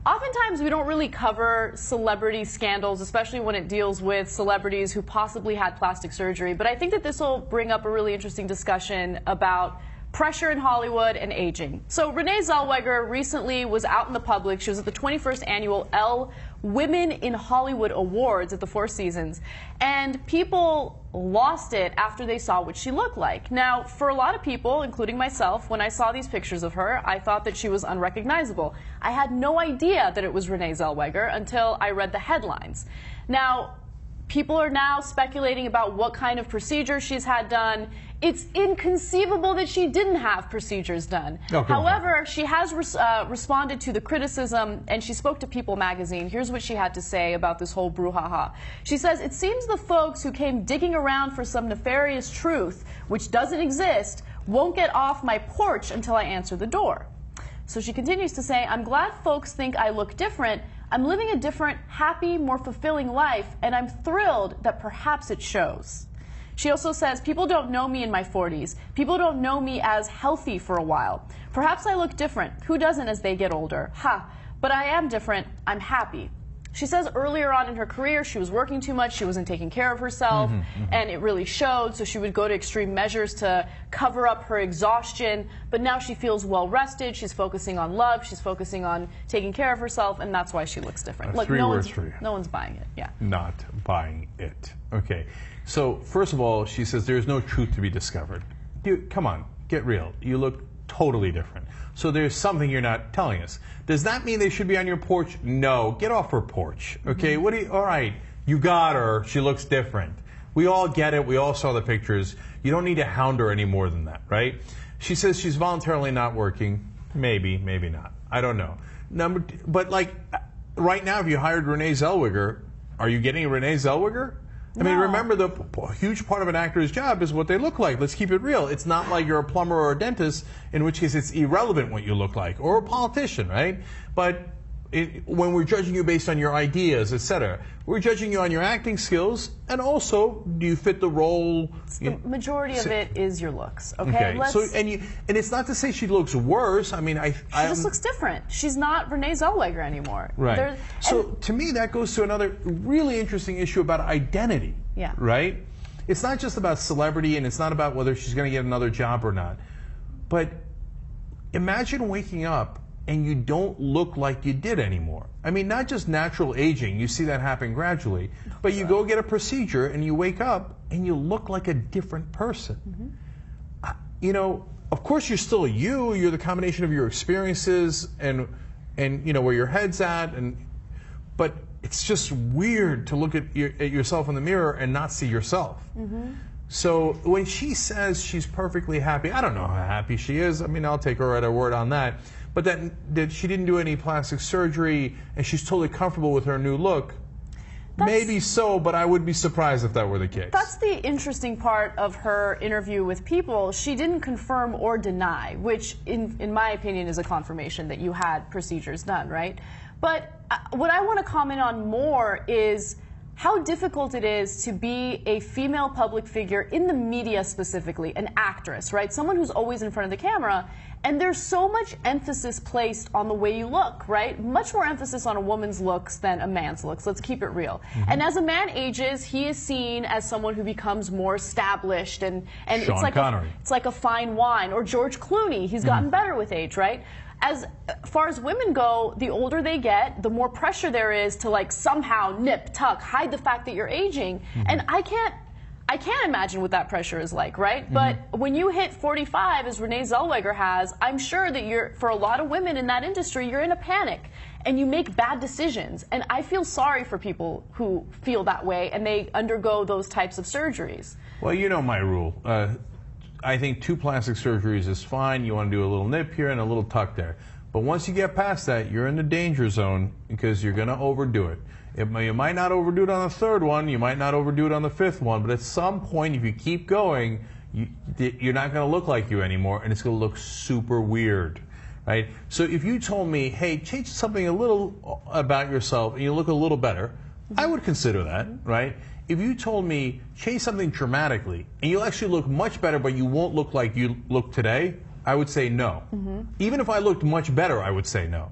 Oftentimes, we don't really cover celebrity scandals, especially when it deals with celebrities who possibly had plastic surgery. But I think that this will bring up a really interesting discussion about pressure in Hollywood and aging. So Renee Zellweger recently was out in the public. She was at the 21st annual Elle Women in Hollywood Awards at the Four Seasons, and people lost it after they saw what she looked like. Now, for a lot of people, including myself, when I saw these pictures of her, I thought that she was unrecognizable. I had no idea that it was Renee Zellweger until I read the headlines. Now, people are now speculating about what kind of procedure she's had done. It's inconceivable that she didn't have procedures done. However, she has responded to the criticism, and she spoke to People magazine. Here's what she had to say about this whole brouhaha. She says, "It seems the folks who came digging around for some nefarious truth, which doesn't exist, won't get off my porch until I answer the door." So she continues to say, "I'm glad folks think I look different. I'm living a different, happy, more fulfilling life, and I'm thrilled that perhaps it shows." She also says, "People don't know me in my 40s. People don't know me as healthy for a while. Perhaps I look different. Who doesn't as they get older? Ha! But I am different. I'm happy." She says earlier on in her career she was working too much, she wasn't taking care of herself, and it really showed, so she would go to extreme measures to cover up her exhaustion. But now she feels well rested, she's focusing on love, she's focusing on taking care of herself, and that's why she looks different. Look, three words for you. No one's buying it. Yeah. Not buying it. Okay. So, first of all, she says there's no truth to be discovered. Dude, come on, get real. You look totally different. So there's something you're not telling us. Does that mean they should be on your porch? No. Get off her porch. Okay? What do you, all right, you got her. She looks different. We all get it. We all saw the pictures. You don't need to hound her any more than that, right? She says she's voluntarily not working. Maybe, maybe not. I don't know. But like, right now, if you hired Renee Zellweger, are you getting Renee Zellweger? I mean, remember, the huge part of an actor's job is what they look like. Let's keep it real. It's not like you're a plumber or a dentist, in which case it's irrelevant what you look like, or a politician, right? But when we're judging you based on your ideas, etc., we're judging you on your acting skills, and also, do you fit the role? The majority of it is your looks, okay? So, and it's not to say she looks worse. I mean, she just looks different. She's not Renee Zellweger anymore. Right. So to me, that goes to another really interesting issue about identity. Yeah. Right? It's not just about celebrity, and it's not about whether she's going to get another job or not. But imagine waking up and you don't look like you did anymore. I mean, not just natural aging, you see that happen gradually, but you go get a procedure and you wake up and you look like a different person. You know, of course you're still you're the combination of your experiences and you know, where your head's at, but it's just weird to look at yourself in the mirror and not see yourself. So when she says she's perfectly happy, I don't know how happy she is. I mean, I'll take her at her word on that. But that she didn't do any plastic surgery and she's totally comfortable with her new look, maybe so, but I would be surprised if that were the case. That's the interesting part of her interview with People. She didn't confirm or deny, which in my opinion is a confirmation that you had procedures done, right? But what I want to comment on more is how difficult it is to be a female public figure in the media specifically, an actress, right? Someone who's always in front of the camera, and there's so much emphasis placed on the way you look, right? Much more emphasis on a woman's looks than a man's looks. Let's keep it real. And as a man ages, he is seen as someone who becomes more established, and it's like a fine wine. Or George Clooney, he's gotten better with age, right? As far as women go, the older they get, the more pressure there is to like somehow nip, tuck, hide the fact that you're aging. And I can't imagine what that pressure is like, right? But when you hit 45, as Renee Zellweger has, I'm sure that for a lot of women in that industry, you're in a panic and you make bad decisions. And I feel sorry for people who feel that way and they undergo those types of surgeries. Well, you know my rule. I think 2 plastic surgeries is fine. You want to do a little nip here and a little tuck there. But once you get past that, you're in the danger zone because you're going to overdo it. You might not overdo it on the 3rd one, you might not overdo it on the 5th one, but at some point, if you keep going, you're not going to look like you anymore, and it's going to look super weird, right? So if you told me, hey, change something a little about yourself and you look a little better, I would consider that, right? If you told me, change something dramatically, and you'll actually look much better, but you won't look like you look today, I would say no. Even if I looked much better, I would say no.